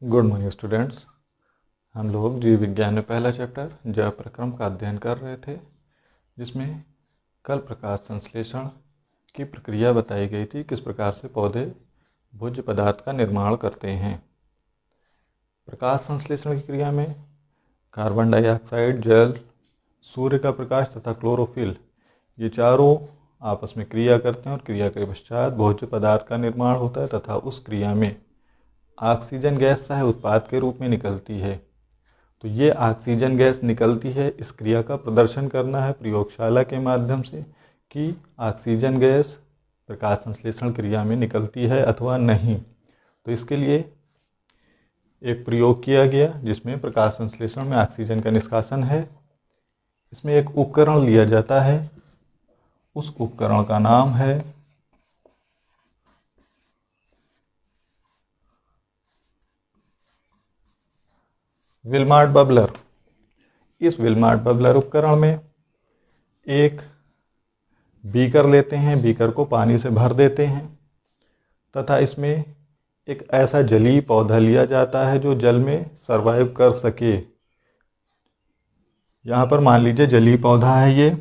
Good morning students. हम लोग जीव विज्ञान में पहला चैप्टर जैव प्रक्रम का अध्ययन कर रहे थे, जिसमें कल प्रकाश संश्लेषण की प्रक्रिया बताई गई थी, किस प्रकार से पौधे भोज्य पदार्थ का निर्माण करते हैं। प्रकाश संश्लेषण की क्रिया में कार्बन डाइऑक्साइड, जल, सूर्य का प्रकाश तथा क्लोरोफिल, ये चारों आपस में क्रिया करते हैं और क्रिया के पश्चात भोज्य पदार्थ का निर्माण होता है तथा उस क्रिया में ऑक्सीजन गैस सह उत्पाद के रूप में निकलती है। तो ये ऑक्सीजन गैस निकलती है, इस क्रिया का प्रदर्शन करना है प्रयोगशाला के माध्यम से कि ऑक्सीजन गैस प्रकाश संश्लेषण क्रिया में निकलती है अथवा नहीं। तो इसके लिए एक प्रयोग किया गया जिसमें प्रकाश संश्लेषण में ऑक्सीजन का निष्कासन है। इसमें एक उपकरण लिया जाता है, उस उपकरण का नाम है विल्मार्ट बबलर। इस विल्मार्ट बबलर उपकरण में एक बीकर लेते हैं, बीकर को पानी से भर देते हैं तथा इसमें एक ऐसा जलीय पौधा लिया जाता है जो जल में सरवाइव कर सके। यहाँ पर मान लीजिए जलीय पौधा है ये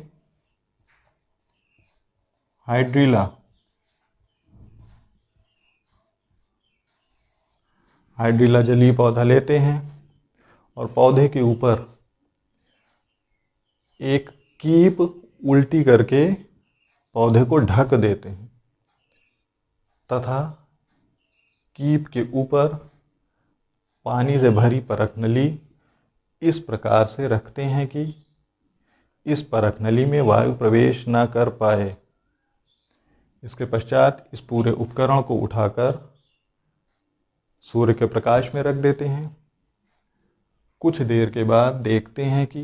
हाइड्रिला। हाइड्रिला जलीय पौधा लेते हैं और पौधे के ऊपर एक कीप उल्टी करके पौधे को ढक देते हैं तथा कीप के ऊपर पानी से भरी परख नली इस प्रकार से रखते हैं कि इस परख नली में वायु प्रवेश न कर पाए। इसके पश्चात इस पूरे उपकरण को उठाकर सूर्य के प्रकाश में रख देते हैं। कुछ देर के बाद देखते हैं कि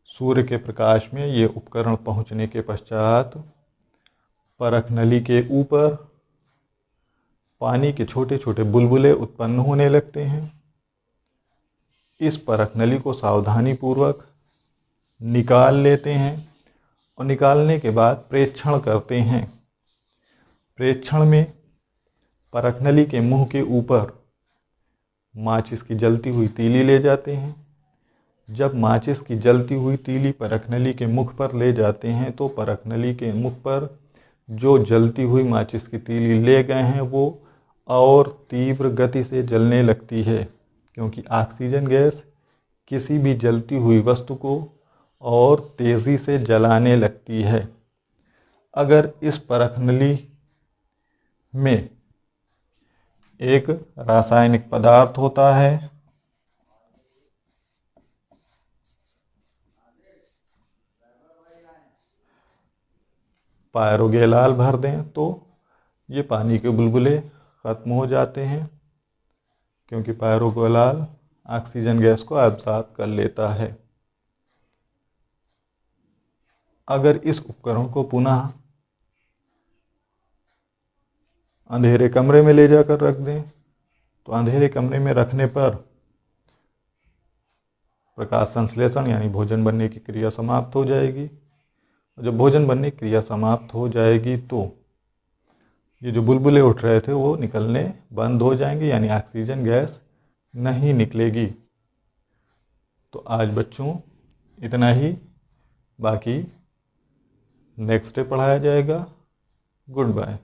सूर्य के प्रकाश में ये उपकरण पहुंचने के पश्चात परख नली के ऊपर पानी के छोटे छोटे बुलबुले उत्पन्न होने लगते हैं। इस परख नली को सावधानी पूर्वक निकाल लेते हैं और निकालने के बाद प्रेक्षण करते हैं। प्रेक्षण में परख नली के मुंह के ऊपर माचिस की जलती हुई तीली ले जाते हैं। जब माचिस की जलती हुई तीली परख नली के मुख पर ले जाते हैं तो परख नली के मुख पर जो जलती हुई माचिस की तीली ले गए हैं वो और तीव्र गति से जलने लगती है, क्योंकि ऑक्सीजन गैस किसी भी जलती हुई वस्तु को और तेज़ी से जलाने लगती है। अगर इस परख नली में एक रासायनिक पदार्थ होता है पायरोगेलाल भर दें तो ये पानी के बुलबुले खत्म हो जाते हैं, क्योंकि पायरोगेलाल ऑक्सीजन गैस को एब्जॉर्ब कर लेता है। अगर इस उपकरण को पुनः अंधेरे कमरे में ले जाकर रख दें तो अंधेरे कमरे में रखने पर प्रकाश संश्लेषण यानी भोजन बनने की क्रिया समाप्त हो जाएगी। जब भोजन बनने की क्रिया समाप्त हो जाएगी तो ये जो बुलबुले उठ रहे थे वो निकलने बंद हो जाएंगे, यानी ऑक्सीजन गैस नहीं निकलेगी। तो आज बच्चों इतना ही, बाकी नेक्स्ट डे पढ़ाया जाएगा। Good bye.